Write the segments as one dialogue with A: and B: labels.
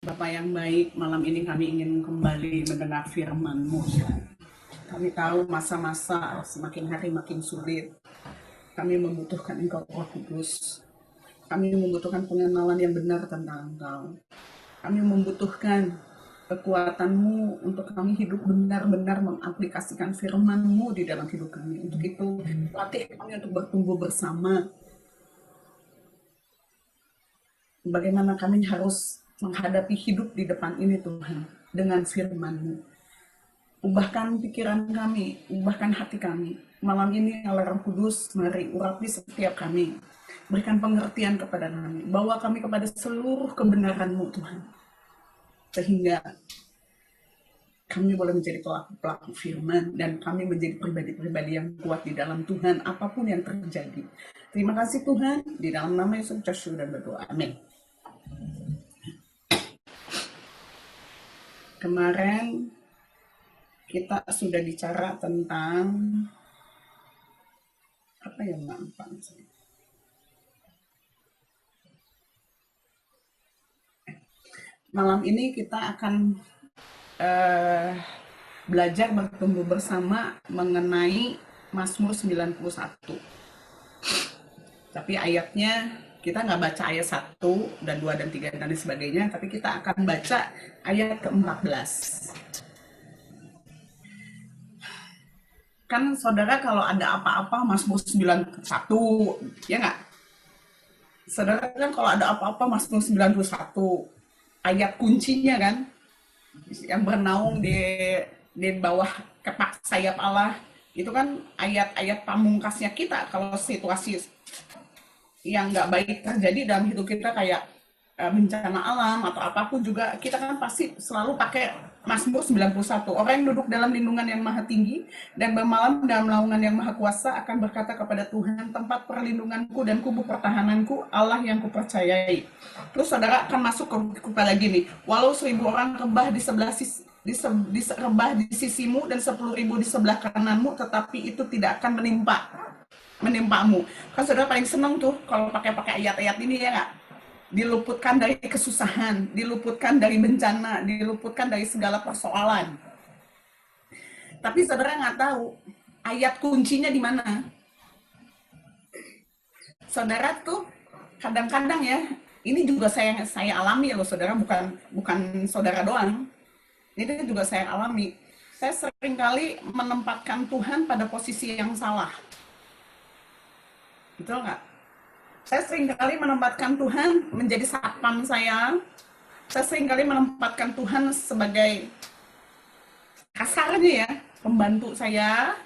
A: Bapa yang baik, malam ini kami ingin kembali mendengar firman-Mu. Kami tahu masa-masa semakin hari makin sulit. Kami membutuhkan Engkau, Roh Kudus. Kami membutuhkan pengenalan yang benar tentang Engkau. Kami membutuhkan kekuatan-Mu untuk kami hidup benar-benar mengaplikasikan firman-Mu di dalam hidup kami. Untuk itu, latih kami untuk bertumbuh bersama. Bagaimana kami harus menghadapi hidup di depan ini, Tuhan, dengan firman-Mu. Ubahkan pikiran kami, ubahkan hati kami. Malam ini, oleh Roh Kudus, mari urapi setiap kami. Berikan pengertian kepada kami. Bawa kami kepada seluruh kebenaran-Mu, Tuhan. Sehingga kami boleh menjadi pelaku-pelaku firman dan kami menjadi pribadi-pribadi yang kuat di dalam Tuhan, apapun yang terjadi. Terima kasih Tuhan, di dalam nama Yesus Kristus dan berdoa. Amin. Kemarin kita sudah bicara tentang apa ya, Mbak? Malam ini kita akan belajar bertumbuh bersama mengenai Mazmur 91. Tapi ayatnya kita nggak baca ayat 1 dan 2 dan 3 dan sebagainya, tapi kita akan baca ayat ke-14. Kan saudara kalau ada apa-apa Mazmur 91, ya nggak? Saudara kan kalau ada apa-apa Mazmur 91, ayat kuncinya kan, yang bernaung di bawah kepak sayap Allah, itu kan ayat-ayat pamungkasnya kita kalau situasi yang nggak baik terjadi dalam hidup kita, kayak bencana alam atau apapun juga, kita kan pasti selalu pakai Mazmur 91. Orang yang duduk dalam lindungan yang maha tinggi dan bermalam dalam naungan yang maha kuasa akan berkata kepada Tuhan, tempat perlindunganku dan kubu pertahananku, Allah yang kupercayai. Terus saudara akan masuk kepada gini, walau 1000 orang rebah di sebelah sisi rebah di sisimu dan 10.000 di sebelah kananmu, tetapi itu tidak akan menimpamu. Kan saudara paling seneng tuh kalau pakai ayat-ayat ini, ya nggak? Diluputkan dari kesusahan, diluputkan dari bencana, diluputkan dari segala persoalan. Tapi saudara nggak tahu ayat kuncinya di mana. Saudara tuh kadang-kadang ya, ini juga saya alami loh saudara, bukan saudara doang. Ini juga saya alami. Saya seringkali menempatkan Tuhan pada posisi yang salah. Betul nggak? Saya seringkali menempatkan Tuhan menjadi satpam saya. Saya seringkali menempatkan Tuhan sebagai, kasarnya ya, pembantu saya.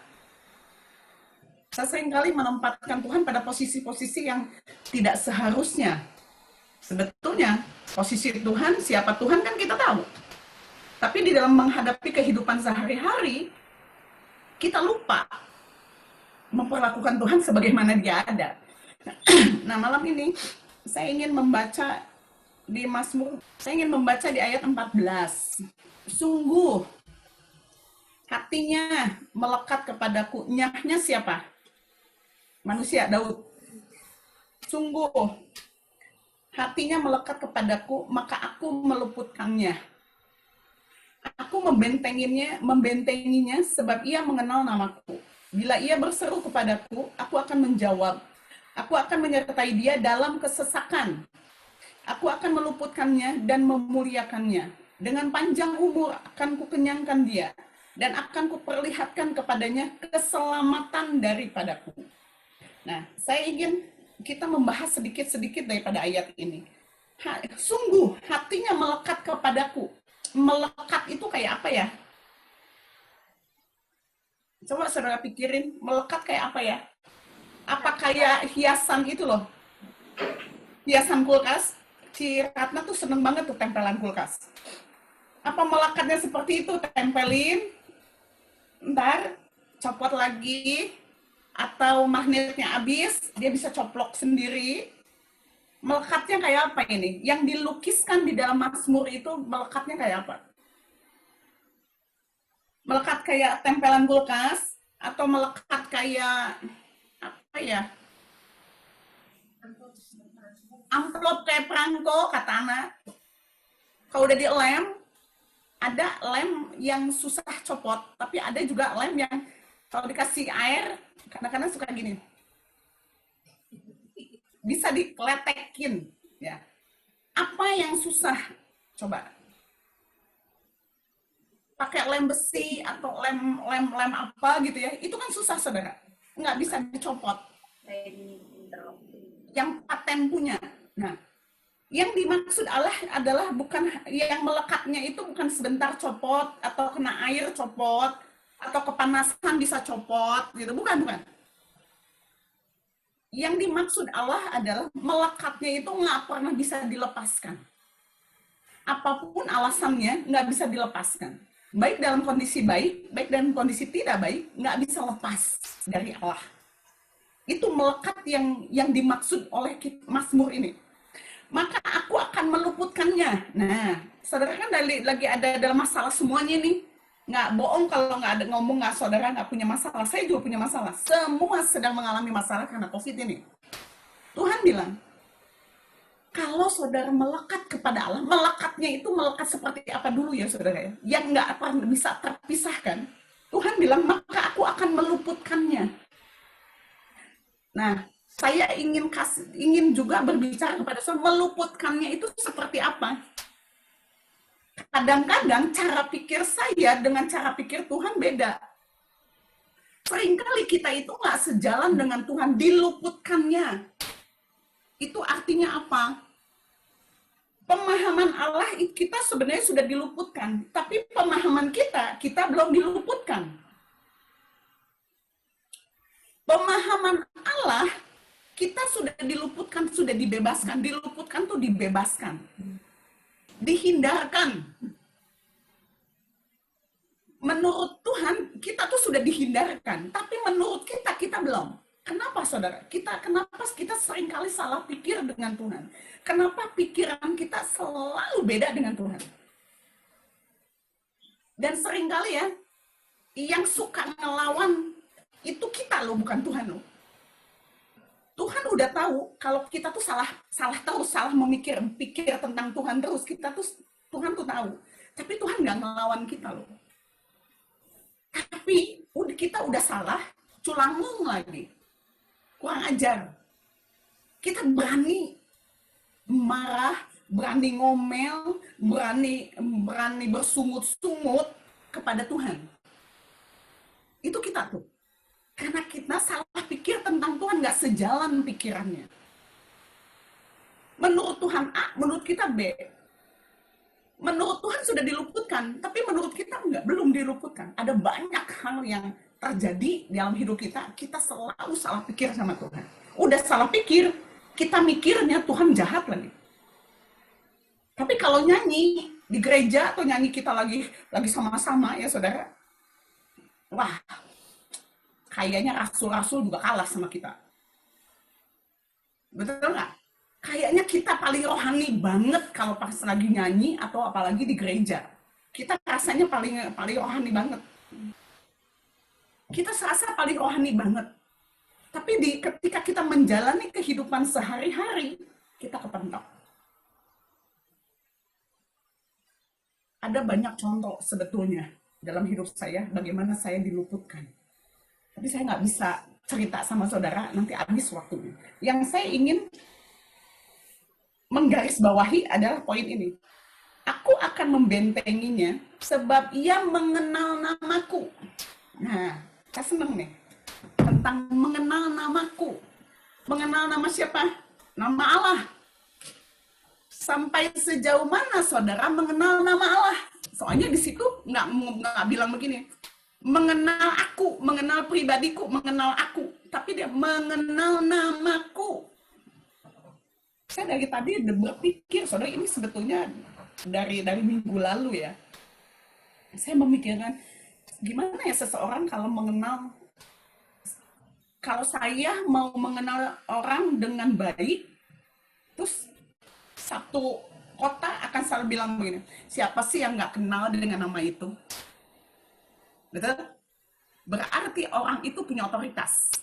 A: Saya seringkali menempatkan Tuhan pada posisi-posisi yang tidak seharusnya. Sebetulnya posisi Tuhan, siapa Tuhan kan kita tahu. Tapi di dalam menghadapi kehidupan sehari-hari, kita lupa memperlakukan Tuhan sebagaimana Dia ada. Nah, malam ini saya ingin membaca di Mazmur, saya ingin membaca di ayat 14. Sungguh hatinya melekat kepadaku. Nyahnya siapa? Manusia, Daud. Sungguh hatinya melekat kepadaku, maka aku meluputkannya. Aku membentenginya sebab ia mengenal namaku. Bila ia berseru kepadaku, aku akan menjawab. Aku akan menyertai dia dalam kesesakan. Aku akan meluputkannya dan memuliakannya. Dengan panjang umur akan kukenyangkan dia, dan akan kuperlihatkan kepadanya keselamatan daripadaku. Nah, saya ingin kita membahas sedikit-sedikit daripada ayat ini. Sungguh hatinya melekat kepadaku. Melekat itu kayak apa ya? Coba saudara pikirin, melekat kayak apa ya? Apa kayak hiasan itu loh? Hiasan kulkas. Si Ratna tuh seneng banget tuh tempelan kulkas. Apa melekatnya seperti itu? Tempelin, ntar copot lagi, atau magnetnya habis, dia bisa coplok sendiri. Melekatnya kayak apa ini? Yang dilukiskan di dalam Mazmur itu melekatnya kayak apa? Melekat kayak tempelan kulkas, atau melekat kayak apa ya? Amplop kayak perangko, kata anak. Kalau udah dilem, ada lem yang susah copot, tapi ada juga lem yang kalau dikasih air, kadang-kadang suka gini, bisa dikeletekin, ya. Apa yang susah? Coba pakai lem besi atau lem apa gitu ya, itu kan susah saudara, nggak bisa dicopot. Yang paten punya. Nah, yang dimaksud Allah adalah bukan yang melekatnya itu bukan sebentar copot atau kena air copot atau kepanasan bisa copot gitu, bukan. Yang dimaksud Allah adalah melekatnya itu nggak pernah bisa dilepaskan. Apapun alasannya nggak bisa dilepaskan. Baik dalam kondisi baik, baik dalam kondisi tidak baik, nggak bisa lepas dari Allah. Itu melekat yang dimaksud oleh Mazmur ini. Maka aku akan meluputkannya. Nah, saudara kan lagi ada dalam masalah semuanya nih. Nggak bohong kalau nggak ada ngomong nggak saudara nggak punya masalah. Saya juga punya masalah. Semua sedang mengalami masalah karena COVID ini. Tuhan bilang, kalau saudara melekat kepada Allah, melekatnya itu melekat seperti apa dulu ya saudara ya, yang nggak akan bisa terpisahkan. Tuhan bilang, maka aku akan meluputkannya. Nah, saya ingin juga berbicara kepada saudara, meluputkannya itu seperti apa? Kadang-kadang cara pikir saya dengan cara pikir Tuhan beda. Seringkali kita itu nggak sejalan dengan Tuhan, diluputkannya. Itu artinya apa? Pemahaman Allah kita sebenarnya sudah diluputkan, tapi pemahaman kita belum diluputkan. Pemahaman Allah kita sudah diluputkan, sudah dibebaskan. Diluputkan tuh dibebaskan, dihindarkan. Menurut Tuhan kita tuh sudah dihindarkan, tapi menurut kita belum. Kenapa saudara? Kenapa kita seringkali salah pikir dengan Tuhan? Kenapa pikiran kita selalu beda dengan Tuhan? Dan seringkali ya, yang suka ngelawan itu kita loh, bukan Tuhan loh. Tuhan udah tahu kalau kita tuh salah terus, salah pikir tentang Tuhan terus. Tuhan tuh tahu. Tapi Tuhan nggak ngelawan kita loh. Tapi kita udah salah, culangung lagi. Kurang ajar. Kita berani marah, berani ngomel, berani bersungut-sungut kepada Tuhan. Itu kita tuh. Karena kita salah pikir tentang Tuhan, nggak sejalan pikirannya. Menurut Tuhan A, menurut kita B. Menurut Tuhan sudah diluputkan, tapi menurut kita belum diluputkan. Ada banyak hal yang terjadi dalam hidup kita selalu salah pikir sama Tuhan. Udah salah pikir, kita mikirnya Tuhan jahat lagi. Tapi kalau nyanyi di gereja atau nyanyi kita lagi sama-sama ya saudara, wah, kayaknya rasul-rasul juga kalah sama kita. Betul nggak? Kayaknya kita paling rohani banget kalau pas lagi nyanyi atau apalagi di gereja. Kita rasanya paling rohani banget. Kita serasa paling rohani banget. Tapi ketika kita menjalani kehidupan sehari-hari, kita kepentok. Ada banyak contoh sebetulnya dalam hidup saya, bagaimana saya diluputkan. Tapi saya nggak bisa cerita sama saudara, nanti habis waktunya. Yang saya ingin menggarisbawahi adalah poin ini. Aku akan membentenginya sebab ia mengenal namaku. Nah, saya senang nih. Tentang mengenal namaku. Mengenal nama siapa? Nama Allah. Sampai sejauh mana saudara mengenal nama Allah? Soalnya di situ nggak bilang begini. Mengenal aku, mengenal pribadiku, mengenal aku. Tapi dia mengenal namaku. Saya dari tadi berpikir, saudara, ini sebetulnya dari minggu lalu ya. Saya memikirkan, gimana ya seseorang kalau saya mau mengenal orang dengan baik, terus satu kota akan selalu bilang begini, siapa sih yang nggak kenal dengan nama itu? Betul? Berarti orang itu punya otoritas.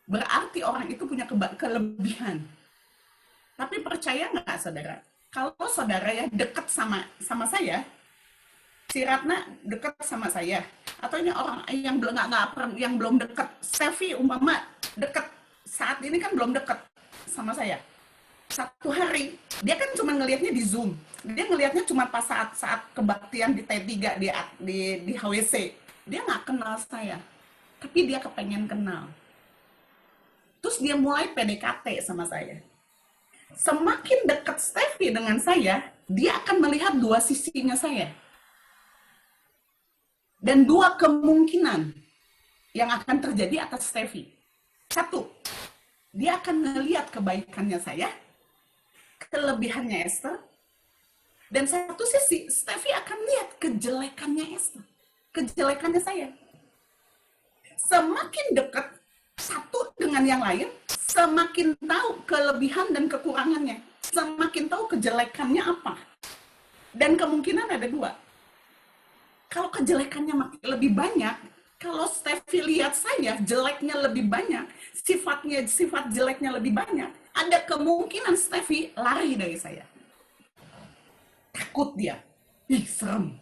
A: Berarti orang itu punya kelebihan. Tapi percaya nggak saudara? Kalau saudara ya dekat sama saya, si Ratna dekat sama saya, atau ini orang yang belum yang belum dekat, Steffi umpama dekat saat ini kan belum dekat sama saya. Satu hari dia kan cuma ngelihatnya di Zoom, dia ngelihatnya cuma pas saat kebaktian di T3 di HWC, dia nggak kenal saya, tapi dia kepengen kenal. Terus dia mulai PDKT sama saya. Semakin dekat Steffi dengan saya, dia akan melihat dua sisinya saya. Dan dua kemungkinan yang akan terjadi atas Steffi. Satu, dia akan melihat kebaikannya saya, kelebihannya Esther, dan satu sisi, Steffi akan lihat kejelekannya Esther, kejelekannya saya. Semakin dekat satu dengan yang lain, semakin tahu kelebihan dan kekurangannya, semakin tahu kejelekannya apa. Dan kemungkinan ada dua. Kalau kejelekannya lebih banyak, kalau Steffi lihat saya jeleknya lebih banyak, sifat jeleknya lebih banyak, ada kemungkinan Steffi lari dari saya. Takut dia. Ih, serem.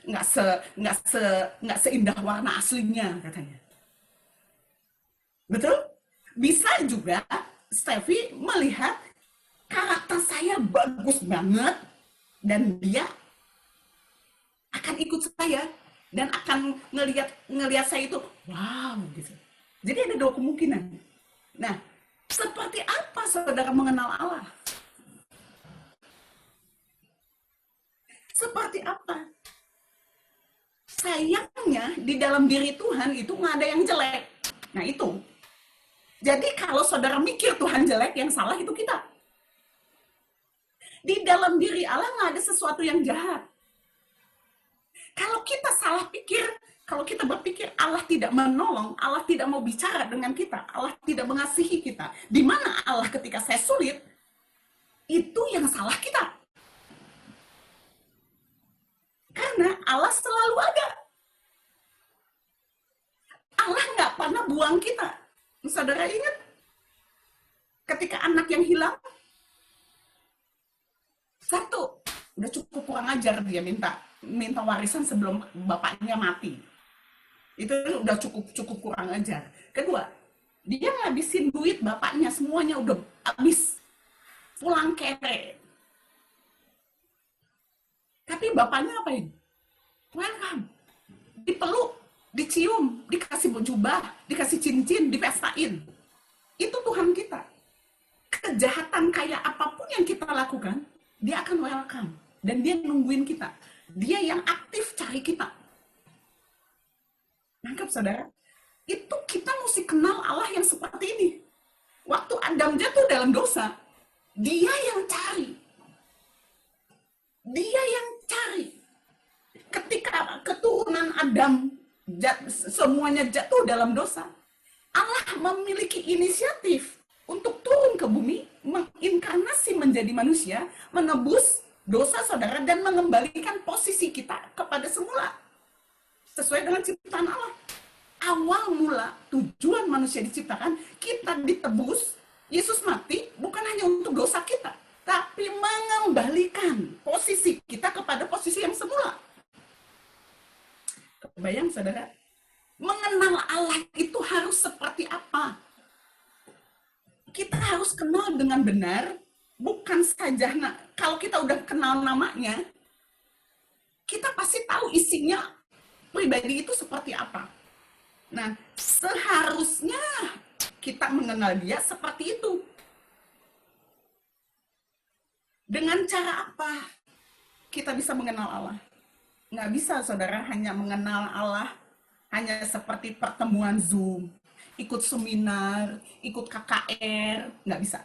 A: Nggak seindah warna aslinya, katanya. Betul? Bisa juga Steffi melihat karakter saya bagus banget dan dia akan ikut saya dan akan ngelihat saya itu wow gitu. Jadi ada dua kemungkinan. Nah, seperti apa saudara mengenal Allah? Seperti apa? Sayangnya di dalam diri Tuhan itu nggak ada yang jelek. Nah itu. Jadi kalau saudara mikir Tuhan jelek, yang salah itu kita. Di dalam diri Allah nggak ada sesuatu yang jahat. Kalau kita salah pikir, kalau kita berpikir Allah tidak menolong, Allah tidak mau bicara dengan kita, Allah tidak mengasihi kita, di mana Allah ketika saya sulit, itu yang salah kita. Karena Allah selalu ada. Allah nggak pernah buang kita. Saudara ingat? Ketika anak yang hilang, satu, udah cukup kurang ajar dia minta warisan sebelum bapaknya mati. Itu udah cukup kurang ajar. Kedua, dia ngabisin duit bapaknya, semuanya udah habis. Pulang kere. Tapi bapaknya apain? Welcome. Dipeluk, dicium, dikasih jubah, dikasih cincin, dipestain. Itu Tuhan kita. Kejahatan kayak apapun yang kita lakukan, dia akan welcome. Dan dia nungguin kita. Dia yang aktif cari kita. Nangkap saudara? Itu kita mesti kenal Allah yang seperti ini. Waktu Adam jatuh dalam dosa, dia yang cari. Dia yang cari. Ketika keturunan Adam semuanya jatuh dalam dosa, Allah memiliki inisiatif untuk turun ke bumi, menginkarnasi menjadi manusia, menebus dosa saudara, dan mengembalikan posisi kita kepada semula. Sesuai dengan ciptaan Allah. Awal mula tujuan manusia diciptakan, kita ditebus, Yesus mati bukan hanya untuk dosa kita, tapi mengembalikan posisi kita kepada posisi yang semula. Kebayang saudara? Mengenal Allah itu harus seperti apa? Kita harus kenal dengan benar, bukan saja kalau kita udah kenal namanya, kita pasti tahu isinya pribadi itu seperti apa. Nah, seharusnya kita mengenal dia seperti itu. Dengan cara apa kita bisa mengenal Allah? Nggak bisa, saudara, hanya mengenal Allah hanya seperti pertemuan Zoom, ikut seminar, ikut KKR, nggak bisa.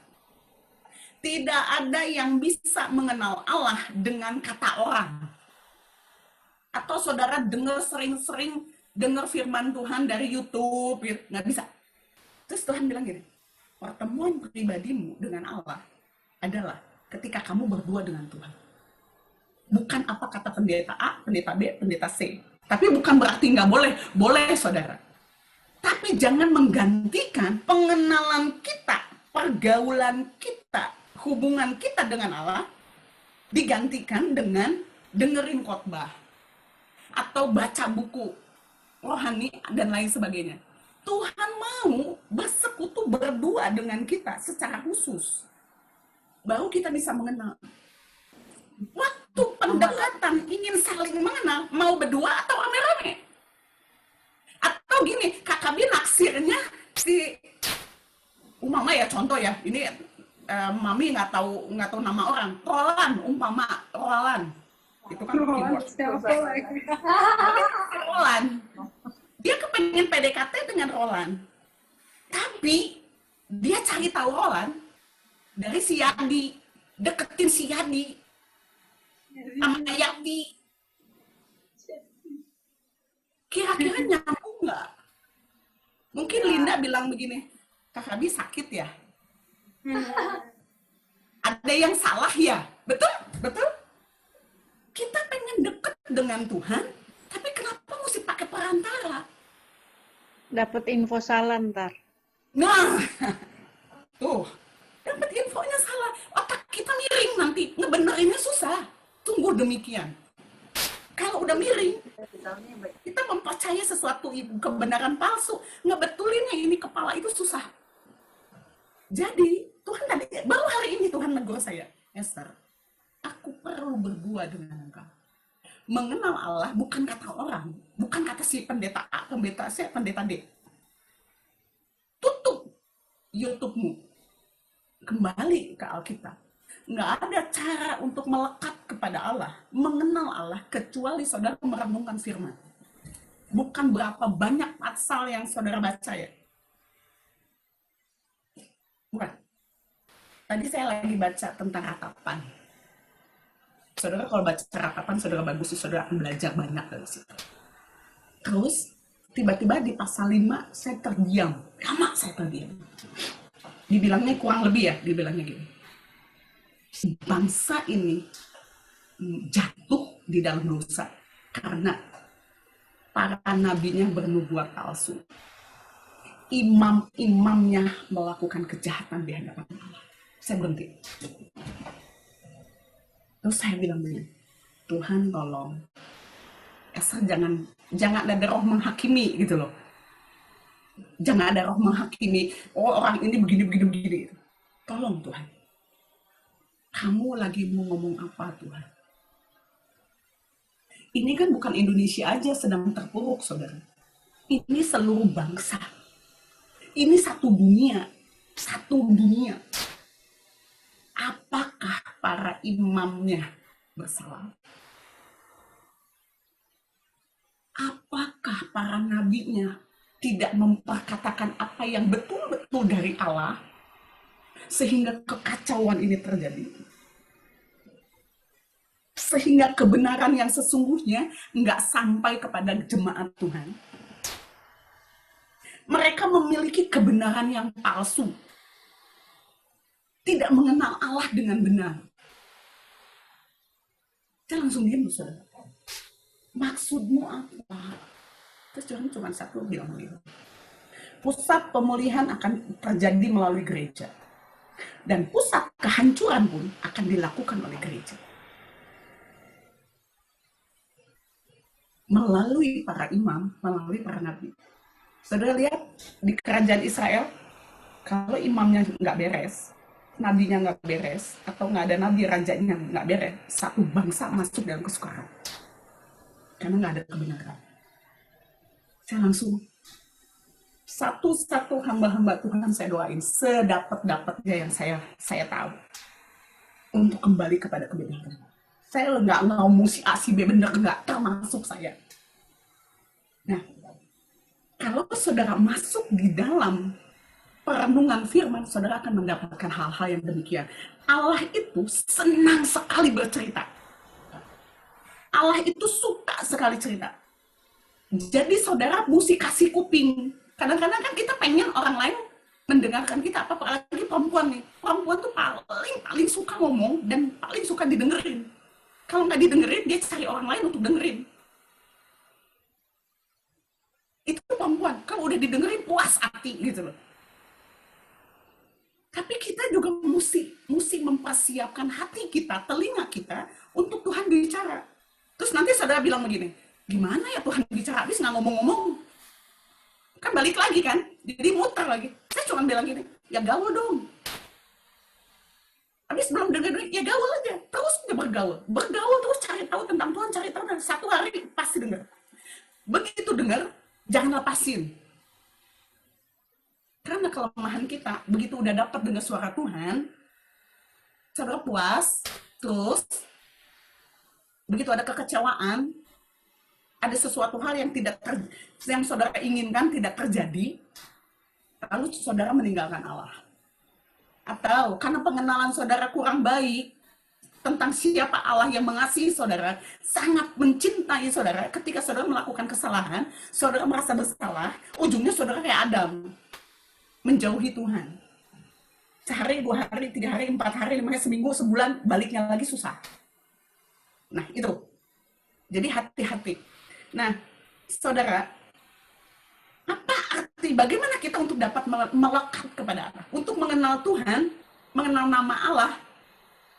A: Tidak ada yang bisa mengenal Allah dengan kata orang. Atau saudara sering-sering dengar firman Tuhan dari YouTube, nggak bisa. Terus Tuhan bilang gini, pertemuan pribadimu dengan Allah adalah ketika kamu berdua dengan Tuhan. Bukan apa kata pendeta A, pendeta B, pendeta C. Tapi bukan berarti nggak boleh. Boleh, saudara. Tapi jangan menggantikan pengenalan kita, pergaulan kita, hubungan kita dengan Allah digantikan dengan dengerin khotbah atau baca buku rohani dan lain sebagainya. Tuhan mau bersekutu berdua dengan kita secara khusus. Baru kita bisa mengenal. Waktu pendekatan ingin saling mengenal, mau berdua atau rame-rame. Atau gini, kakak naksirnya si Umama ya, contoh ya, ini Mami nggak tahu nama orang. Roland, Roland. Itu kan keyboard. Roland. Dia kepengen PDKT dengan Roland. Tapi dia cari tahu Roland dari si Yadi. Deketin si Yadi sama Yadi. Kira-kira nyambung nggak? Mungkin Linda bilang begini, Kak Abi sakit ya? Ada yang salah ya? Betul? Betul? Kita pengen deket dengan Tuhan, tapi kenapa mesti pakai perantara?
B: Dapat info salah ntar.
A: Nah, tuh, dapat infonya salah. Otak kita miring nanti, ngebenerinnya susah. Tunggu demikian. Kalau udah miring, kita mempercayai sesuatu kebenaran palsu. Ngebetulinnya ini kepala itu susah. Jadi, Tuhan tadi, baru hari ini Tuhan menegur saya. Esther, aku perlu berdua dengan engkau. Mengenal Allah bukan kata orang, bukan kata si pendeta A, pendeta C, pendeta D. Tutup YouTube-mu. Kembali ke Alkitab. Nggak ada cara untuk melekat kepada Allah, mengenal Allah, kecuali saudara merenungkan firman. Bukan berapa banyak pasal yang saudara baca ya. Bukan. Tadi saya lagi baca tentang ratapan. Saudara kalau baca ratapan, saudara bagus, saudara akan belajar banyak dari situ. Terus, tiba-tiba di pasal 5, saya terdiam. Lama saya terdiam. Dibilangnya kurang lebih ya, dibilangnya gini. Bangsa ini jatuh di dalam dosa karena para nabinya bernubuat palsu. Imam-imamnya melakukan kejahatan di hadapan Allah. Saya berhenti. Terus saya bilang begini, Tuhan tolong, Esa jangan ada roh menghakimi gitu loh. Jangan ada roh menghakimi, oh orang ini begini. Tolong Tuhan. Kamu lagi mau ngomong apa Tuhan? Ini kan bukan Indonesia aja sedang terpuruk, saudara. Ini seluruh bangsa. Ini satu dunia. Apakah para imamnya bersalah? Apakah para nabinya tidak memperkatakan apa yang betul-betul dari Allah sehingga kekacauan ini terjadi? Sehingga kebenaran yang sesungguhnya nggak sampai kepada jemaat Tuhan. Mereka memiliki kebenaran yang palsu. Tidak mengenal Allah dengan benar. Saya langsung diam, saudara. Maksudmu apa? Terus cuma satu bilang begitu. Pusat pemulihan akan terjadi melalui gereja. Dan pusat kehancuran pun akan dilakukan oleh gereja. Melalui para imam, melalui para nabi. Saudara lihat di kerajaan Israel, kalau imamnya nggak beres, nabinya nggak beres, atau nggak ada nabi, rajanya nggak beres, satu bangsa masuk dalam kesukaran. Karena nggak ada kebenaran. Saya langsung, satu-satu hamba-hamba Tuhan saya doain, sedapat-dapatnya yang saya tahu, untuk kembali kepada kebenaran. Saya nggak ngomong si A, si B bener, nggak termasuk saya. Nah, kalau saudara masuk di dalam perenungan firman, saudara akan mendapatkan hal-hal yang demikian. Allah itu senang sekali bercerita. Allah itu suka sekali cerita. Jadi saudara mesti kasih kuping. Kadang-kadang kan kita pengen orang lain mendengarkan kita, apalagi perempuan nih. Perempuan tuh paling suka ngomong dan paling suka didengerin. Kalau nggak didengerin, dia cari orang lain untuk dengerin. Itu perempuan. Kalau udah didengerin, puas hati gitu loh. Tapi kita juga mesti mempersiapkan hati kita, telinga kita untuk Tuhan bicara. Terus nanti saudara bilang begini, gimana ya Tuhan bicara habis nggak ngomong-ngomong? Kan balik lagi kan, jadi muter lagi. Saya cuma bilang gini, ya gaul dong. Habis belum dengar, ya gaul aja. Terus dia bergaul. Bergaul terus cari tahu tentang Tuhan, cari tahu. Dan satu hari pasti dengar. Begitu dengar, jangan lepasin. Karena kelemahan kita, begitu udah dapat dengar suara Tuhan, saudara puas, terus begitu ada kekecewaan, ada sesuatu hal yang saudara inginkan tidak terjadi, lalu saudara meninggalkan Allah. Atau karena pengenalan saudara kurang baik tentang siapa Allah yang mengasihi saudara, sangat mencintai saudara, ketika saudara melakukan kesalahan, saudara merasa bersalah, ujungnya saudara kayak Adam, menjauhi Tuhan. Sehari, 2 hari, 3 hari, 4 hari, 5 hari, seminggu, sebulan, baliknya lagi susah. Nah, itu. Jadi hati-hati. Nah, saudara, apa arti, bagaimana kita untuk dapat melekat kepada Allah? Untuk mengenal Tuhan, mengenal nama Allah,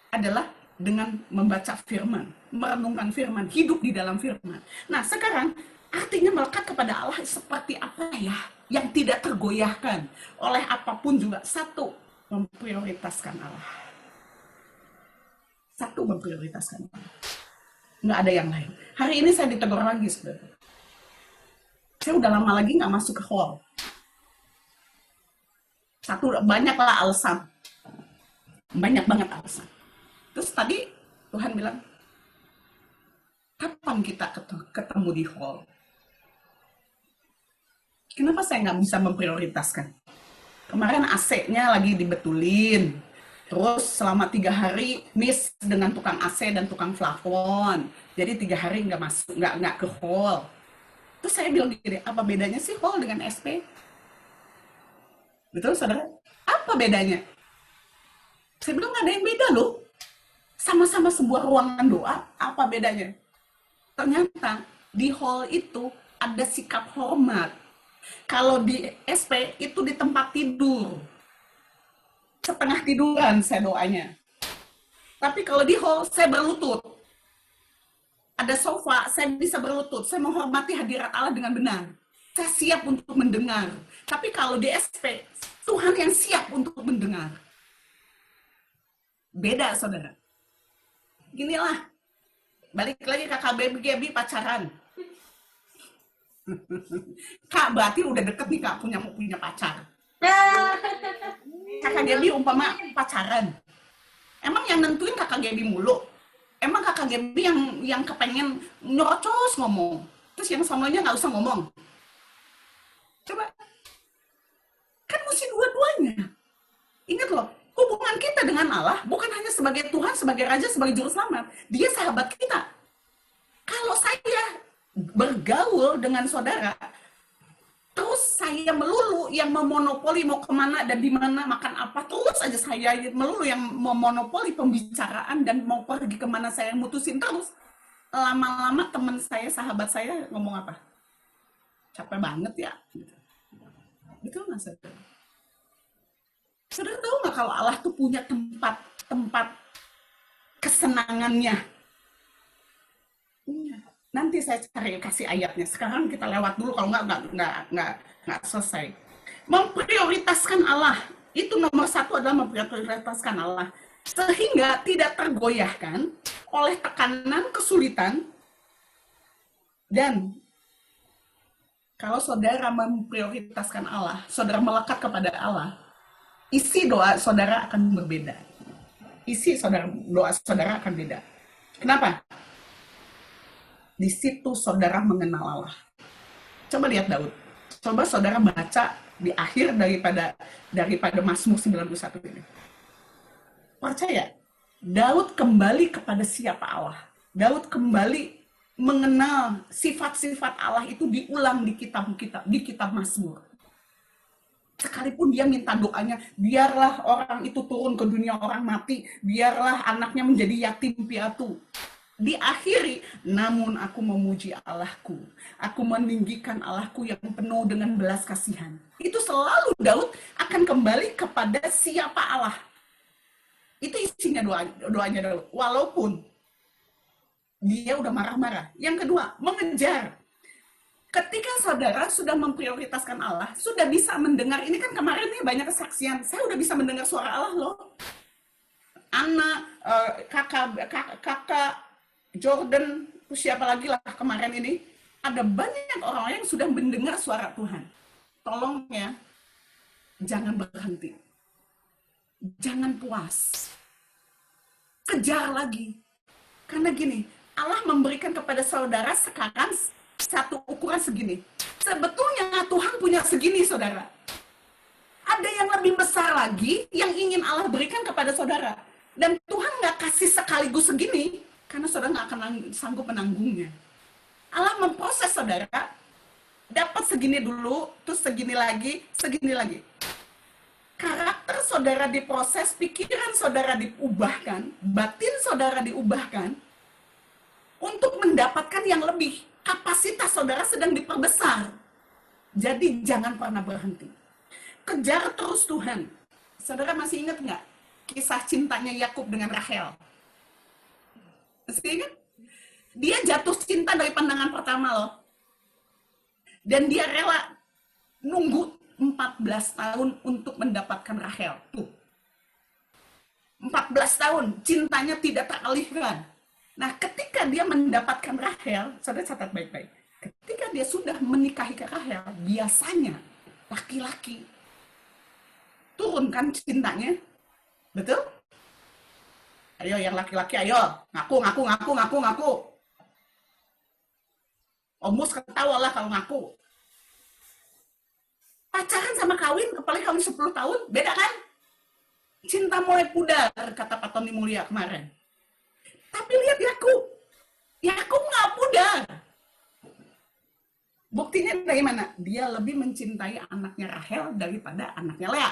A: adalah dengan membaca firman, merenungkan firman, hidup di dalam firman. Nah, sekarang, artinya melekat kepada Allah seperti apa ya? Yang tidak tergoyahkan oleh apapun juga. Satu, memprioritaskan Allah. Satu, memprioritaskan Allah. Nggak ada yang lain. Hari ini saya ditegur lagi, saudara. Saya udah lama lagi nggak masuk ke hall. Satu, banyaklah alasan. Banyak banget alasan. Terus tadi Tuhan bilang, kapan kita ketemu di hall? Kenapa saya nggak bisa memprioritaskan? Kemarin AC-nya lagi dibetulin. Terus selama 3 hari miss dengan tukang AC dan tukang plafon. Jadi 3 hari nggak masuk, nggak ke hall. Terus saya bilang gini, apa bedanya sih hall dengan SP? Betul, saudara? Apa bedanya? Saya bilang nggak ada yang beda loh. Sama-sama sebuah ruangan doa, apa bedanya? Ternyata di hall itu ada sikap hormat. Kalau di SP itu di tempat tidur. Setengah tiduran saya doanya. Tapi kalau di hall saya berlutut. Ada sofa, saya bisa berlutut. Saya menghormati hadirat Allah dengan benar. Saya siap untuk mendengar. Tapi kalau di SP, Tuhan yang siap untuk mendengar. Beda, saudara. Ginilah. Balik lagi kakak baby pacaran. Kak, berarti udah deket nih Kak punya pacar. Kakak Gaby umpama pacaran. Emang yang nentuin kakak Gaby mulu? Emang kakak Gaby yang kepengen nyerocos ngomong? Terus yang sononya nggak usah ngomong? Coba. Kan mesti dua-duanya. Ingat loh, hubungan kita dengan Allah bukan hanya sebagai Tuhan, sebagai Raja, sebagai Juru Selamat. Dia sahabat kita. Kalau saya bergaul dengan saudara, terus saya melulu yang memonopoli mau kemana dan di mana makan apa, terus aja saya melulu yang memonopoli pembicaraan dan mau pergi kemana saya mutusin terus. Lama-lama teman saya, sahabat saya ngomong apa? Capek banget ya. Betul nggak, saudara? Saudara tahu nggak kalau Allah tuh punya tempat kesenangannya? Nanti saya cari kasih ayatnya. Sekarang kita lewat dulu, kalau nggak selesai. Memprioritaskan Allah. Itu nomor 1 adalah memprioritaskan Allah. Sehingga tidak tergoyahkan oleh tekanan, kesulitan. Dan kalau saudara memprioritaskan Allah, saudara melekat kepada Allah, isi doa saudara akan berbeda. Isi doa saudara akan beda. Kenapa? Di situ saudara mengenal Allah. Coba lihat Daud. Coba saudara baca di akhir daripada Mazmur 91 ini. Percaya, Daud kembali kepada siapa Allah. Daud kembali mengenal sifat-sifat Allah itu diulang di kitab Mazmur. Sekalipun dia minta doanya, biarlah orang itu turun ke dunia orang mati, biarlah anaknya menjadi yatim piatu. diakhiri, namun aku memuji Allahku, aku meninggikan Allahku yang penuh dengan belas kasihan. Itu selalu Daud akan kembali kepada siapa Allah. Itu isinya doanya Daud, walaupun dia udah marah-marah. Yang kedua, mengejar. Ketika saudara sudah memprioritaskan Allah, sudah bisa mendengar, ini kan kemarin nih banyak kesaksian, saya udah bisa mendengar suara Allah loh. Anak, kakak, Jordan, siapa lagi lah kemarin ini, ada banyak orang yang sudah mendengar suara Tuhan. Tolong ya, jangan berhenti. Jangan puas. Kejar lagi. Karena gini, Allah memberikan kepada saudara sekarang satu ukuran segini. Sebetulnya Tuhan punya segini, saudara. Ada yang lebih besar lagi yang ingin Allah berikan kepada saudara. Dan Tuhan nggak kasih sekaligus segini, karena saudara nggak akan sanggup menanggungnya. Allah memproses saudara, dapat segini dulu, terus segini lagi, segini lagi. Karakter saudara diproses, pikiran saudara diubahkan, batin saudara diubahkan, untuk mendapatkan yang lebih. Kapasitas saudara sedang diperbesar. Jadi jangan pernah berhenti. Kejar terus Tuhan. Saudara masih ingat nggak kisah cintanya Yakub dengan Rahel? Masih ingat? Dia jatuh cinta dari pandangan pertama loh. Dan dia rela nunggu 14 tahun untuk mendapatkan Rahel. Tuh. 14 tahun cintanya tidak teralihkan. Nah, ketika dia mendapatkan Rahel, saudara catat baik-baik. Ketika dia sudah menikahi ke Rahel, biasanya laki-laki turunkan cintanya. Betul? Ayo yang laki-laki, ayo. Ngaku. Omus ketawa lah kalau ngaku. Pacaran sama kawin, apalagi kawin 10 tahun, beda kan? Cinta mulai pudar, kata Pak Tony Mulia kemarin. Tapi lihat Yakub. Yakub nggak pudar. Buktinya dari mana? Dia lebih mencintai anaknya Rahel daripada anaknya Lea.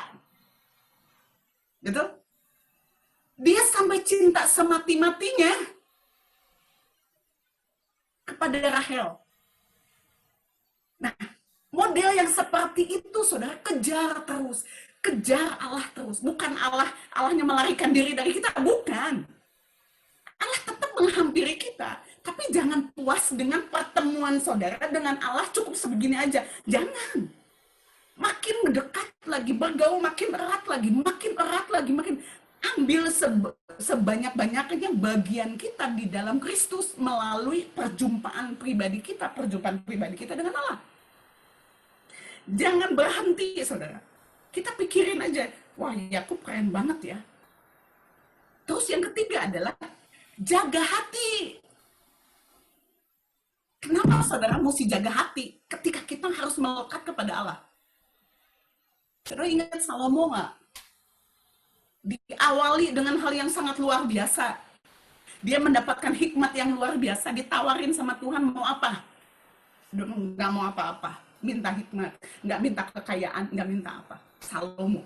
A: Gitu? Dia sampai cinta semati-matinya kepada Rahel. Nah, model yang seperti itu, saudara, kejar terus. Kejar Allah terus. Bukan Allahnya melarikan diri dari kita. Bukan. Allah tetap menghampiri kita. Tapi jangan puas dengan pertemuan saudara dengan Allah cukup sebegini aja. Jangan. Makin mendekat lagi, bergaul makin erat lagi, makin ambil sebanyak-banyaknya bagian kita di dalam Kristus melalui perjumpaan pribadi kita dengan Allah. Jangan berhenti, saudara. Kita pikirin aja, wah Yakub keren banget ya. Terus yang ketiga adalah jaga hati. Kenapa saudara mesti jaga hati ketika kita harus melekat kepada Allah? Saudara ingat Salomo nggak? Diawali dengan hal yang sangat luar biasa. Dia mendapatkan hikmat yang luar biasa, ditawarin sama Tuhan mau apa? Nggak mau apa-apa, minta hikmat, nggak minta kekayaan, nggak minta apa. Salomo.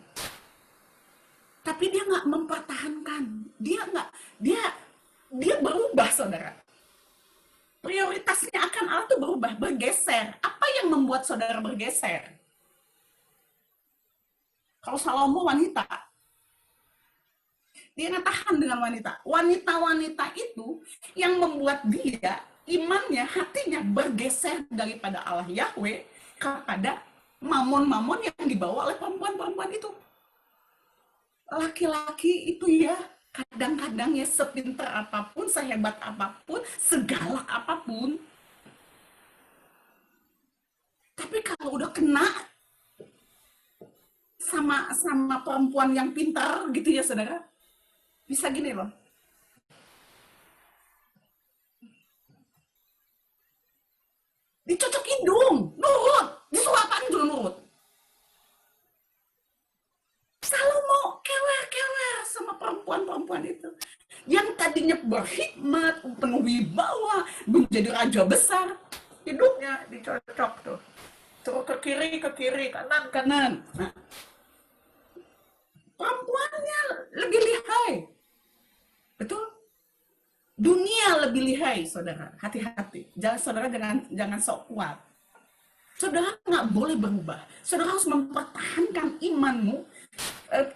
A: Tapi dia nggak mempertahankan, dia berubah, saudara. Prioritasnya akan Allah itu berubah, bergeser. Apa yang membuat saudara bergeser? Kalau Salomo wanita, dia nggak tahan dengan wanita. Wanita-wanita itu yang membuat dia, imannya, hatinya bergeser daripada Allah Yahweh kepada mamon-mamon yang dibawa oleh perempuan-perempuan itu. Laki-laki itu ya, kadang-kadang ya sepinter apapun, sehebat apapun, segalak apapun. Tapi kalau udah kena sama perempuan yang pintar gitu ya saudara, bisa gini loh. Dicocok hidung, nurut, disuruh apaan juga nurut. Salomo kewer-kewer sama perempuan-perempuan itu. Yang tadinya berhikmat, penuh wibawa, menjadi raja besar, hidupnya dicocok tuh. Suruh ke kiri, kanan. Nah, perempuannya lebih lihai. Betul? Dunia lebih lihai, saudara. Hati-hati. Saudara jangan sok kuat. Saudara nggak boleh berubah. Saudara harus mempertahankan imanmu,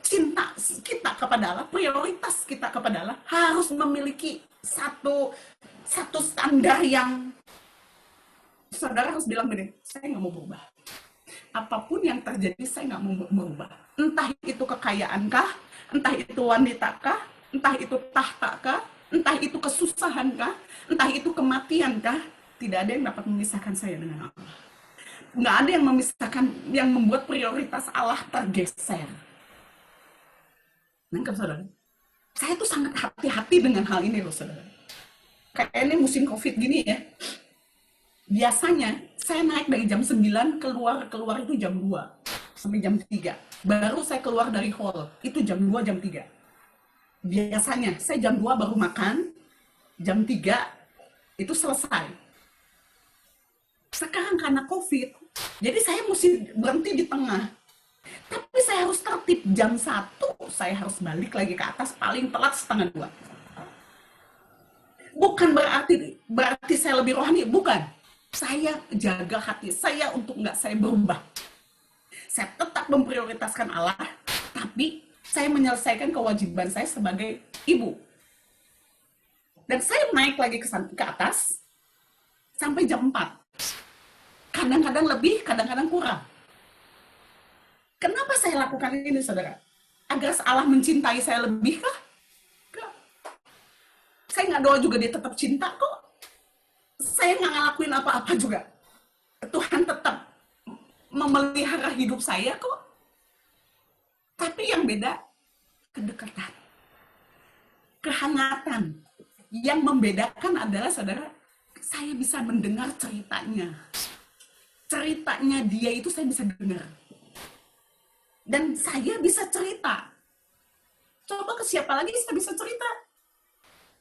A: cinta kita kepada Allah, prioritas kita kepada Allah harus memiliki satu standar yang saudara harus bilang begini, saya nggak mau berubah. Apapun yang terjadi, saya nggak mau berubah. Entah itu kekayaankah, entah itu wanitakah, entah itu tahtakah, entah itu kesusahankah, entah itu kematiankah, tidak ada yang dapat memisahkan saya dengan Allah. Nggak ada yang memisahkan, yang membuat prioritas Allah tergeser. Nangkep, saudara? Saya tuh sangat hati-hati dengan hal ini loh, saudara. Kayak ini musim COVID gini ya. Biasanya saya naik dari jam 9 keluar itu jam 2 sampai jam 3. Baru saya keluar dari hall, itu jam 2, jam 3. Biasanya saya jam 2 baru makan, jam 3 itu selesai. Sekarang karena COVID, jadi saya mesti berhenti di tengah. Tapi saya harus tertib, jam 1 saya harus balik lagi ke atas, paling telat setengah 2. Bukan berarti saya lebih rohani, bukan. Saya jaga hati saya untuk nggak saya berubah. Saya tetap memprioritaskan Allah, tapi saya menyelesaikan kewajiban saya sebagai ibu. Dan saya naik lagi ke atas sampai jam 4. Kadang-kadang lebih, kadang-kadang kurang. Kenapa saya lakukan ini, saudara? Agar Allah mencintai saya lebih kah? Enggak. Saya nggak doa juga dia tetap cinta kok. Saya nggak ngelakuin apa-apa juga. Tuhan tetap memelihara hidup saya kok. Tapi yang beda, kedekatan. Kehangatan. Yang membedakan adalah, saudara, saya bisa mendengar ceritanya. Ceritanya dia itu saya bisa dengar. Dan saya bisa cerita. Coba ke siapa lagi saya bisa cerita?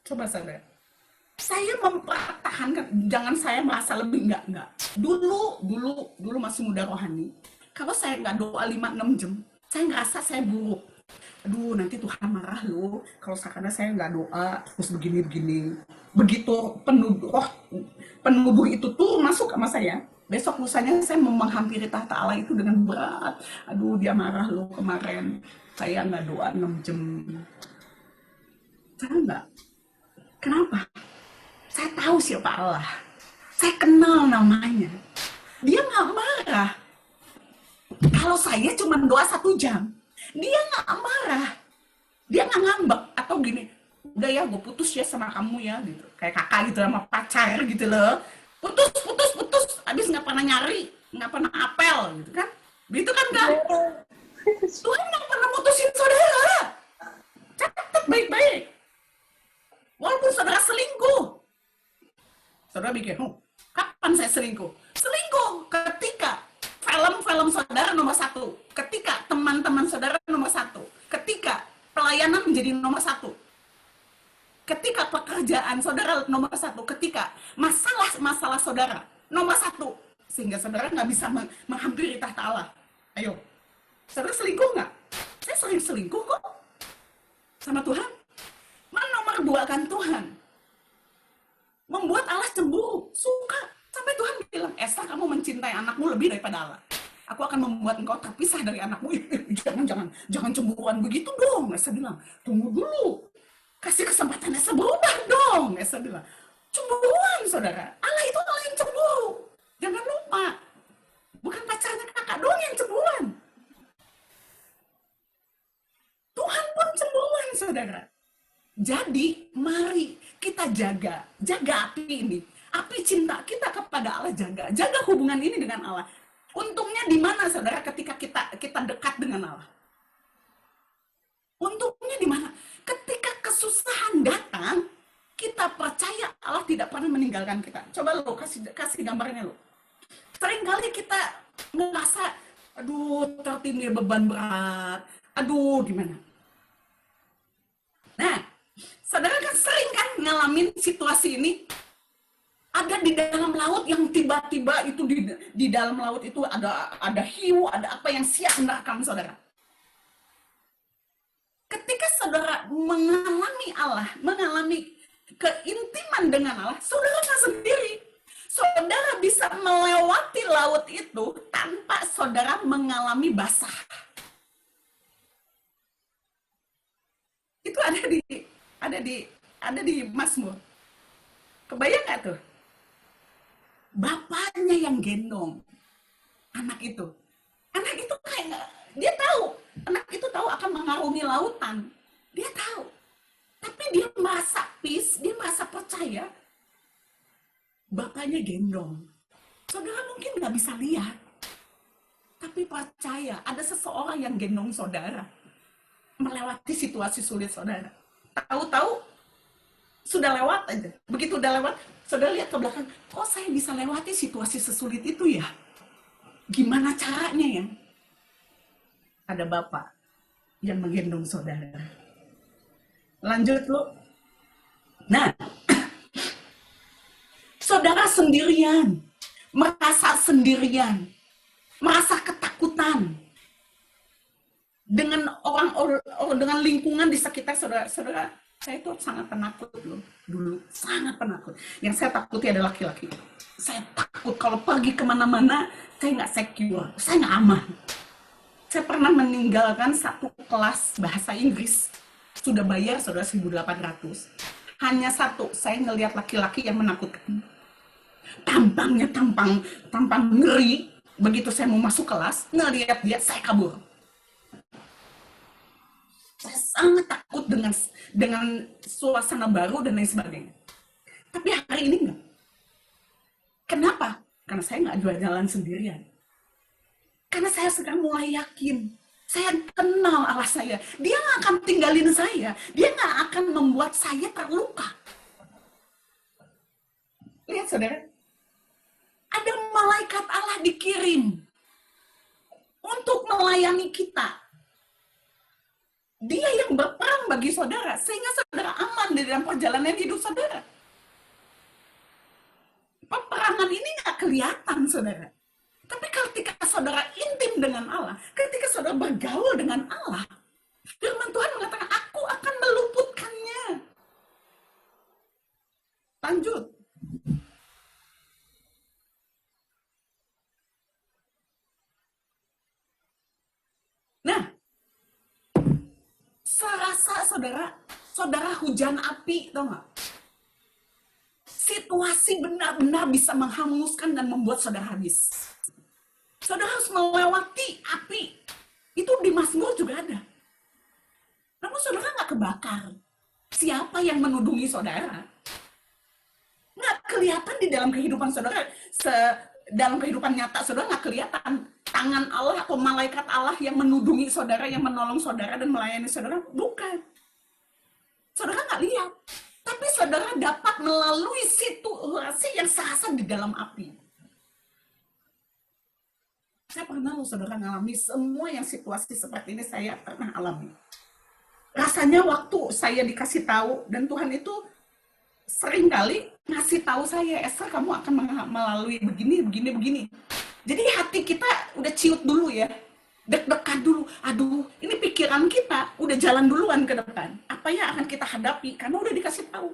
A: Coba, saudara. Saya mempertahankan, jangan saya merasa lebih, enggak. Dulu masih muda rohani. Kalau saya nggak doa 5-6 jam, saya ngerasa saya buruk. Aduh, nanti Tuhan marah loh kalau karena saya nggak doa terus begini. Begitu penubuh itu tuh masuk sama saya, besok lusanya saya menghampiri tahta Allah itu dengan berat. Aduh, dia marah loh kemarin saya nggak doa 6 jam. Saya nggak. Kenapa? Saya tahu siapa Allah. Saya kenal namanya. Dia nggak marah. Kalau saya cuma doa 1 jam, dia nggak marah. Dia nggak ngambek atau gini, udah ya gue putus ya sama kamu ya, gitu. Kayak kakak gitu sama pacar gitu loh. Putus. Abis nggak pernah nyari, nggak pernah apel gitu kan. Gitu kan, kan? Tuhan nggak pernah mutusin saudara. Catat baik-baik. Walaupun saudara selingkuh. Saudara pikir, kapan saya selingkuh? Selingkuh ketika film saudara nomor 1. Ketika teman-teman saudara nomor 1. Ketika pelayanan menjadi nomor 1. Ketika pekerjaan saudara nomor 1. Ketika masalah saudara nomor 1. Sehingga saudara nggak bisa menghampiri tahta Allah. Ayo, saudara selingkuh nggak? Saya sering selingkuh kok. Sama Tuhan. Nomor 2 kan Tuhan. Membuat Allah cemburu, suka. Sampai Tuhan bilang, Esther, kamu mencintai anakmu lebih daripada Allah. Aku akan membuat engkau terpisah dari anakmu. Jangan cemburuan begitu dong. Esther bilang, tunggu dulu. Kasih kesempatan Esther berubah dong. Esther bilang, cemburuan, saudara. Allah itu Allah yang cemburu. Jangan lupa. Bukan pacarnya kakak doang yang cemburuan. Tuhan pun cemburuan, saudara. Jadi, mari kita jaga api ini. Api cinta kita kepada Allah, jaga hubungan ini dengan Allah. Untungnya di mana, saudara, ketika kita dekat dengan Allah? Untungnya di mana? Ketika kesusahan datang, kita percaya Allah tidak pernah meninggalkan kita. Coba lo kasih gambarnya lo. Seringkali kita ngerasa, aduh, tertindih beban berat. Aduh, gimana? Nah, saudara kan sering kan ngalamin situasi ini. Ada di dalam laut yang tiba-tiba itu di dalam laut itu ada hiu, ada apa yang siap menerkam saudara. Ketika saudara mengalami Allah, mengalami keintiman dengan Allah, saudara nggak sendiri. Saudara bisa melewati laut itu tanpa saudara mengalami basah. Itu ada di Mazmur. Kebayang nggak tuh? Bapaknya yang gendong anak itu. Anak itu kayak dia tahu, anak itu tahu akan mengarungi lautan. Dia tahu. Tapi dia merasa peace, dia merasa percaya. Bapaknya gendong. Saudara mungkin nggak bisa lihat. Tapi percaya, ada seseorang yang gendong saudara. Melewati situasi sulit saudara. Tahu-tahu sudah lewat aja. Begitu udah lewat, saudara lihat ke belakang, kok saya bisa lewati situasi sesulit itu ya? Gimana caranya ya? Ada Bapak yang menggendong saudara. Lanjut lu. Nah, saudara sendirian, merasa sendirian, merasa ketakutan dengan dengan lingkungan di sekitar saudara. Saya itu sangat penakut loh dulu, sangat penakut. Yang saya takuti adalah laki-laki. Saya takut kalau pergi kemana-mana, saya nggak secure, saya nggak aman. Saya pernah meninggalkan satu kelas bahasa Inggris, sudah bayar saudara 1.800. Hanya satu, saya ngelihat laki-laki yang menakutkan. Tampangnya tampang ngeri. Begitu saya mau masuk kelas, ngelihat dia, saya kabur. Saya sangat takut dengan suasana baru dan lain sebagainya. Tapi hari ini enggak. Kenapa? Karena saya nggak jalan sendirian. Karena saya sekarang mulai yakin. Saya kenal Allah saya. Dia nggak akan tinggalin saya. Dia nggak akan membuat saya terluka. Lihat saudara. Ada malaikat Allah dikirim untuk melayani kita. Dia yang berperang bagi saudara, sehingga saudara aman di dalam perjalanan hidup saudara. Peperangan ini nggak kelihatan, saudara. Tapi ketika saudara intim dengan Allah, ketika saudara bergaul dengan Allah, firman Tuhan mengatakan, aku akan meluputkannya. Lanjut. Nah, serasa saudara hujan api, tau nggak? Situasi benar-benar bisa menghanguskan dan membuat saudara habis. Saudara harus melewati api. Itu di Mazmur juga ada. Namun saudara nggak kebakar. Siapa yang menudungi saudara? Nggak kelihatan di dalam kehidupan saudara. Dalam kehidupan nyata saudara nggak kelihatan tangan Allah atau malaikat Allah yang menudungi saudara, yang menolong saudara dan melayani saudara. Bukan. Saudara nggak lihat. Tapi saudara dapat melalui situasi yang serasa di dalam api. Saya pernah loh saudara ngalami semua yang situasi seperti ini, saya pernah alami. Rasanya waktu saya dikasih tahu, dan Tuhan itu sering kali ngasih tahu saya, Esther kamu akan melalui begini. Jadi hati kita udah ciut dulu ya, deg-degan dulu. Aduh, ini pikiran kita udah jalan duluan ke depan. Apa yang akan kita hadapi, karena udah dikasih tahu.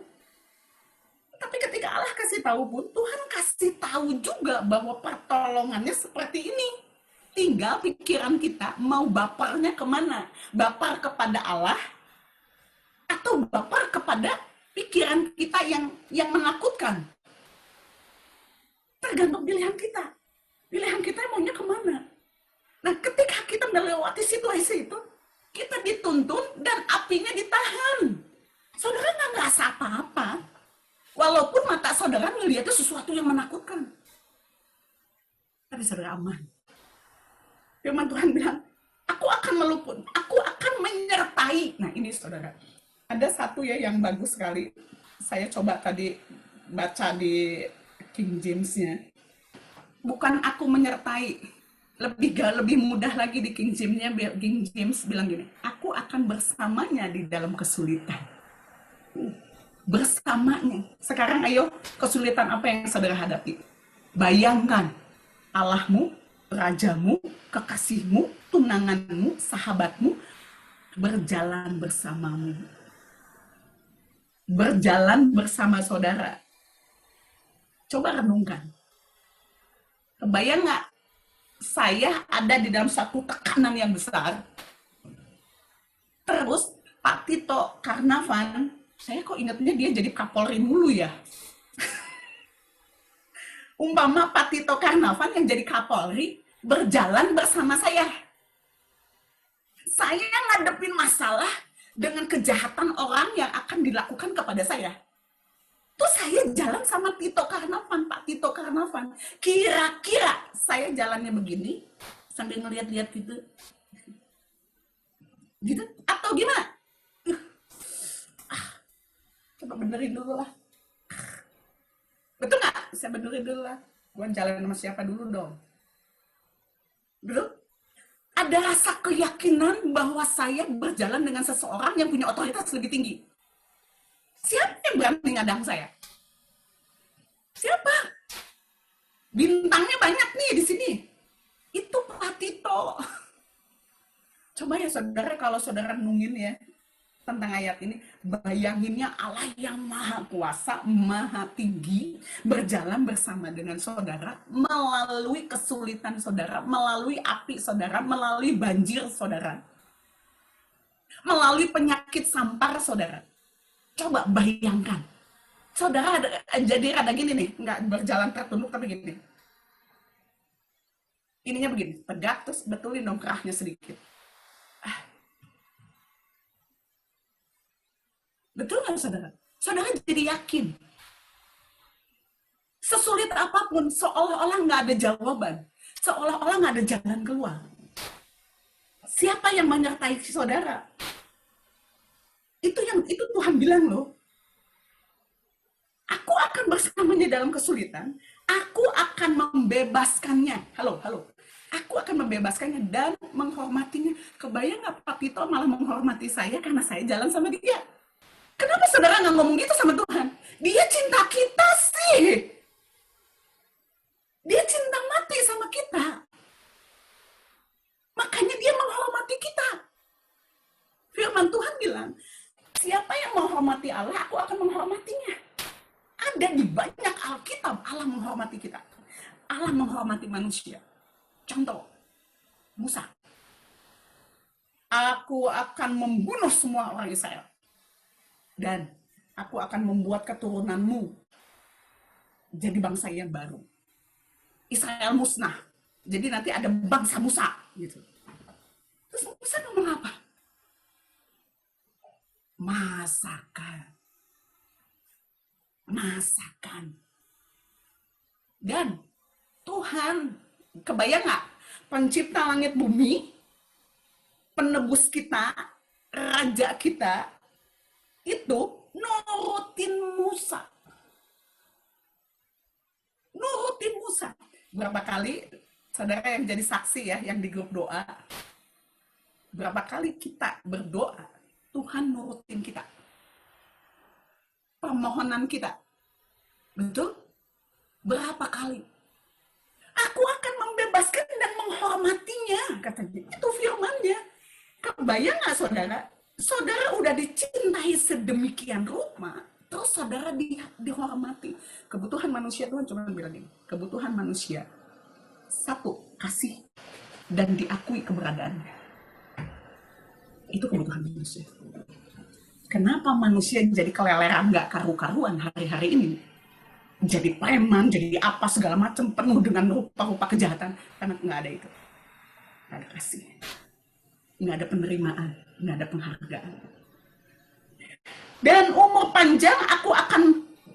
A: Tapi ketika Allah kasih tahu pun, Tuhan kasih tahu juga bahwa pertolongannya seperti ini. Tinggal pikiran kita mau bapernya kemana? Baper kepada Allah atau baper kepada pikiran kita yang menakutkan? Tergantung pilihan kita. Pilihan kita maunya kemana? Nah, ketika kita melewati situasi itu, kita dituntun dan apinya ditahan. Saudara nggak ngerasa apa-apa. Walaupun mata saudara melihatnya sesuatu yang menakutkan. Tapi saudara aman. Firman Tuhan bilang, aku akan meluput, aku akan menyertai. Nah ini saudara, ada satu ya yang bagus sekali. Saya coba tadi baca di King James-nya. Bukan aku menyertai, lebih mudah lagi di King James-nya. King James bilang gini, aku akan bersamanya di dalam kesulitan. Bersamanya. Sekarang ayo, kesulitan apa yang saudara hadapi? Bayangkan, Allahmu, rajamu, kekasihmu, tunanganmu, sahabatmu berjalan bersamamu. berjalan bersama saudara. Coba renungkan. Kebayang nggak saya ada di dalam satu tekanan yang besar. Terus Pak Tito Karnavan, saya kok ingatnya dia jadi Kapolri mulu ya. Umpama Pak Tito Karnavan yang jadi Kapolri berjalan bersama saya. Saya ngadepin masalah dengan kejahatan orang yang akan dilakukan kepada saya. Terus saya jalan sama Tito Karnavan, Pak Tito Karnavan. Kira-kira saya jalannya begini, sambil ngeliat-liat gitu. Gitu? Atau gimana? Coba benerin dulu lah. Betul nggak? Saya benerin dulu lah. Gua jalan sama siapa dulu dong. Dulu? Ada rasa keyakinan bahwa saya berjalan dengan seseorang yang punya otoritas lebih tinggi. Siapa yang berani ngadang saya? Siapa? Bintangnya banyak nih di sini. Itu Pak Tito. Coba ya saudara, kalau saudara nungin ya tentang ayat ini, bayanginnya Allah yang maha kuasa, maha tinggi, berjalan bersama dengan saudara, melalui kesulitan saudara, melalui api saudara, melalui banjir saudara, melalui penyakit sampar saudara. Coba bayangkan, saudara jadi ada gini nih, nggak berjalan tertunduk tapi gini. Ininya begini, tegak, terus betulin dong kerahnya sedikit. Betul nggak saudara? Saudara jadi yakin. Sesulit apapun, seolah-olah nggak ada jawaban. Seolah-olah nggak ada jalan keluar. Siapa yang menyertai saudara? Itu Tuhan bilang loh. Aku akan bersamanya dalam kesulitan. Aku akan membebaskannya. Halo. Aku akan membebaskannya dan menghormatinya. Kebayang nggak Pak Tito malah menghormati saya karena saya jalan sama dia? Kenapa saudara nggak ngomong gitu sama Tuhan? Dia cinta kita sih. Dia cinta mati sama kita. Makanya dia menghormati kita. Firman Tuhan bilang, siapa yang menghormati Allah, aku akan menghormatinya. Ada di banyak Alkitab, Allah menghormati kita. Allah menghormati manusia. Contoh, Musa. Aku akan membunuh semua orang Israel. Dan aku akan membuat keturunanmu jadi bangsa yang baru. Israel musnah. Jadi nanti ada bangsa Musa. Gitu. Terus Musa ngomong apa? Masakan. Dan Tuhan, kebayang nggak? Pencipta langit bumi, penebus kita, raja kita, itu nurutin Musa. Berapa kali, saudara yang jadi saksi ya, yang di grup doa, berapa kali kita berdoa, Tuhan nurutin kita. Permohonan kita. Betul? Berapa kali? Aku akan membebaskan dan menghormatinya, katanya. Itu firman-Nya. Kebayang nggak saudara? Saudara udah dicintai sedemikian rupa, terus saudara dihormati. Kebutuhan manusia, Tuhan cuma bilang ini, kebutuhan manusia, satu, kasih dan diakui keberadaannya. Itu kebutuhan manusia. Kenapa manusia jadi keleleran, nggak karu-karuan hari-hari ini? Jadi preman, jadi apa segala macam, penuh dengan rupa-rupa kejahatan, karena nggak ada itu. Nggak ada kasih. Nggak ada penerimaan, nggak ada penghargaan. Dan umur panjang,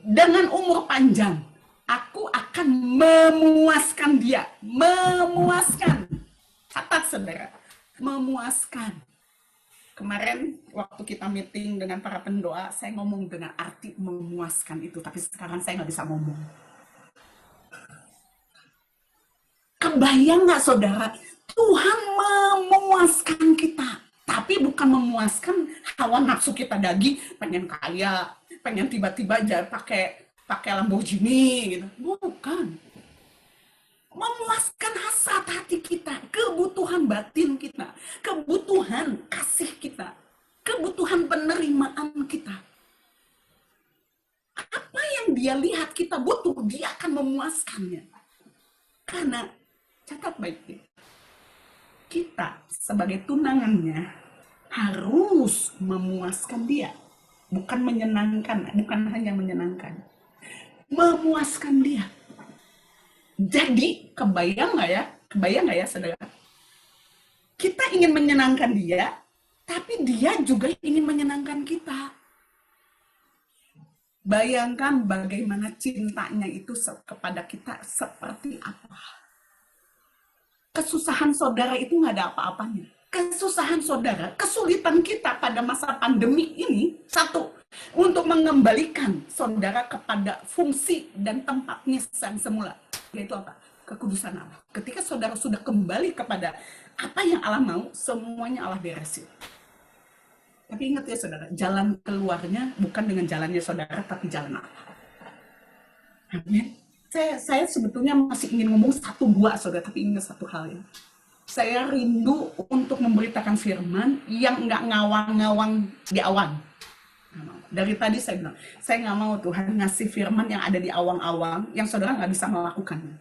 A: dengan umur panjang, aku akan memuaskan dia. Memuaskan. Catat saudara, memuaskan. Kemarin waktu kita meeting dengan para pendoa, saya ngomong dengan arti memuaskan itu, tapi sekarang saya nggak bisa ngomong. Kebayang nggak saudara? Tuhan memuaskan kita, tapi bukan memuaskan hawa nafsu kita daging, pengen kaya, pengen tiba-tiba pakai Lamborghini gitu. Bukan. Memuaskan hasrat hati kita, kebutuhan batin kita, kebutuhan kasih kita, kebutuhan penerimaan kita. Apa yang dia lihat kita butuh, dia akan memuaskannya. Karena, catat baik-baik, kita sebagai tunangannya harus memuaskan dia. Bukan menyenangkan, bukan hanya menyenangkan. Memuaskan dia. Jadi, kebayang nggak ya, saudara? Kita ingin menyenangkan dia, tapi dia juga ingin menyenangkan kita. Bayangkan bagaimana cintanya itu kepada kita seperti apa. Kesusahan saudara itu nggak ada apa-apanya. Kesusahan saudara, kesulitan kita pada masa pandemi ini, satu, untuk mengembalikan saudara kepada fungsi dan tempatnya yang semula. Yaitu apa? Kekudusan Allah. Ketika saudara sudah kembali kepada apa yang Allah mau, semuanya Allah beresin. Tapi ingat ya saudara, jalan keluarnya bukan dengan jalannya saudara, tapi jalan Allah. Amin. Saya sebetulnya masih ingin ngomong 1-2 saudara, tapi ingat satu hal ya. Saya rindu untuk memberitakan firman yang nggak ngawang-ngawang di awan. Dari tadi saya bilang, saya nggak mau Tuhan ngasih firman yang ada di awang-awang, yang saudara nggak bisa melakukannya.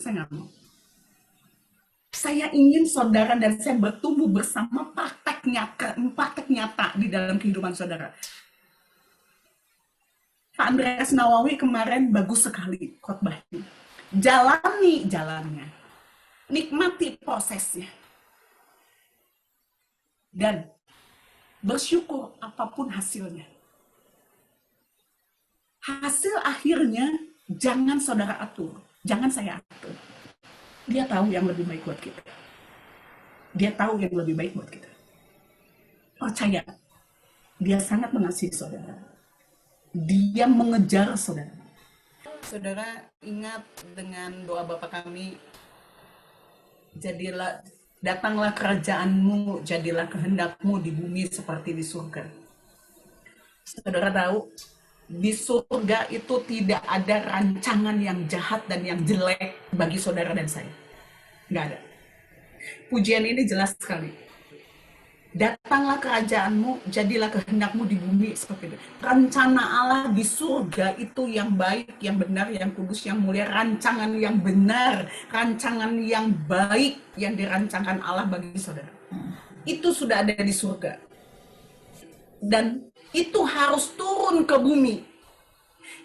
A: Saya nggak mau. Saya ingin saudara dan saya bertumbuh bersama praktek nyata di dalam kehidupan saudara. Pak Andreas Nawawi kemarin bagus sekali khotbahnya. Jalani jalannya. Nikmati prosesnya. Dan bersyukur apapun hasilnya. Hasil akhirnya jangan saudara atur. Jangan saya atur. Dia tahu yang lebih baik buat kita. Dia tahu yang lebih baik buat kita. Percaya, dia sangat mengasihi saudara. Dia mengejar saudara. Saudara ingat dengan doa Bapa kami, datanglah kerajaanmu, jadilah kehendakmu di bumi seperti di surga. Saudara tahu, di surga itu tidak ada rancangan yang jahat dan yang jelek bagi saudara dan saya. Nggak ada. Pujian ini jelas sekali. Datanglah kerajaanmu, jadilah kehendakmu di bumi seperti itu. Rencana Allah di surga itu yang baik, yang benar, yang kudus, yang mulia. Rancangan yang benar, rancangan yang baik yang dirancangkan Allah bagi saudara. Itu sudah ada di surga. Dan itu harus turun ke bumi.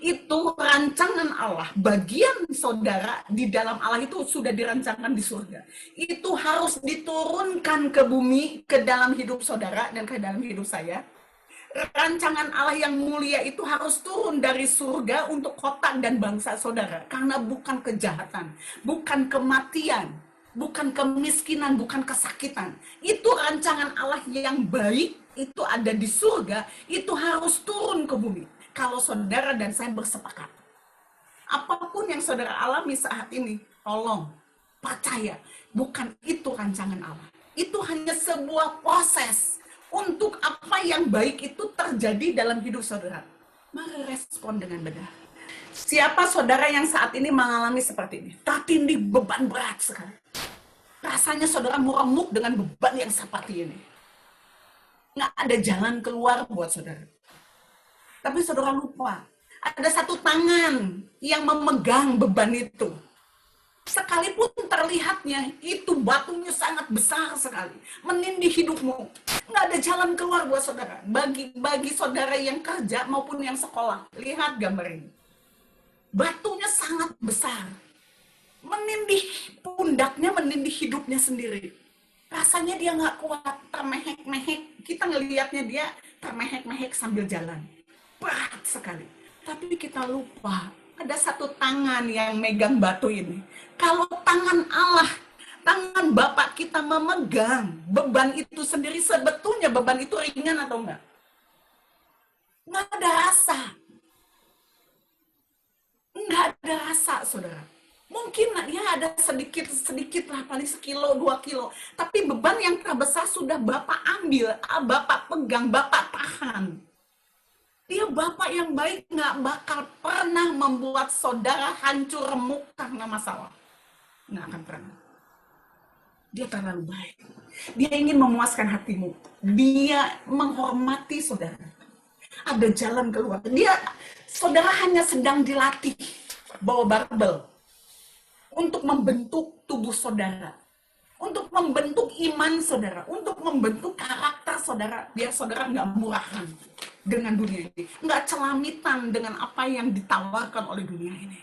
A: Itu rancangan Allah. Bagian saudara di dalam Allah itu sudah dirancangkan di surga. Itu harus diturunkan ke bumi, ke dalam hidup saudara dan ke dalam hidup saya. Rancangan Allah yang mulia itu harus turun dari surga untuk kota dan bangsa saudara. Karena bukan kejahatan, bukan kematian, bukan kemiskinan, bukan kesakitan. Itu rancangan Allah yang baik, itu ada di surga, itu harus turun ke bumi. Kalau saudara dan saya bersepakat. Apapun yang saudara alami saat ini, tolong, percaya, bukan itu rancangan Allah. Itu hanya sebuah proses untuk apa yang baik itu terjadi dalam hidup saudara. Mari respon dengan benar. Siapa saudara yang saat ini mengalami seperti ini? Tertindih beban berat sekali. Rasanya saudara meremuk dengan beban yang seperti ini. Nggak ada jalan keluar buat saudara. Tapi saudara lupa, ada satu tangan yang memegang beban itu. Sekalipun terlihatnya itu batunya sangat besar sekali, menindih hidupmu. Nggak ada jalan keluar buat saudara. Bagi saudara yang kerja maupun yang sekolah, lihat gambar ini. Batunya sangat besar, menindih pundaknya, menindih hidupnya sendiri. Rasanya dia nggak kuat, termehek-mehek. Kita ngelihatnya dia termehek-mehek sambil jalan. Berat sekali. Tapi kita lupa, ada satu tangan yang megang batu ini. Kalau tangan Allah, tangan Bapak kita memegang beban itu sendiri, sebetulnya beban itu ringan atau enggak? Nggak ada rasa. Nggak ada rasa, saudara. Mungkin ya ada sedikit lah, paling 1-2 kilo. Tapi beban yang terbesar sudah Bapak ambil, Bapak pegang, Bapak tahan. Dia Bapak yang baik, nggak bakal pernah membuat saudara hancur remuk karena masalah. Nggak akan pernah. Dia terlalu baik. Dia ingin memuaskan hatimu. Dia menghormati saudara. Ada jalan keluar. Saudara hanya sedang dilatih bawa barbel untuk membentuk tubuh saudara, untuk membentuk iman saudara, untuk membentuk karakter saudara, biar saudara nggak murahan dengan dunia ini, nggak celamitan dengan apa yang ditawarkan oleh dunia ini.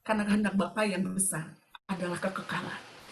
A: Karena kehendak Bapa yang besar adalah kekekalan.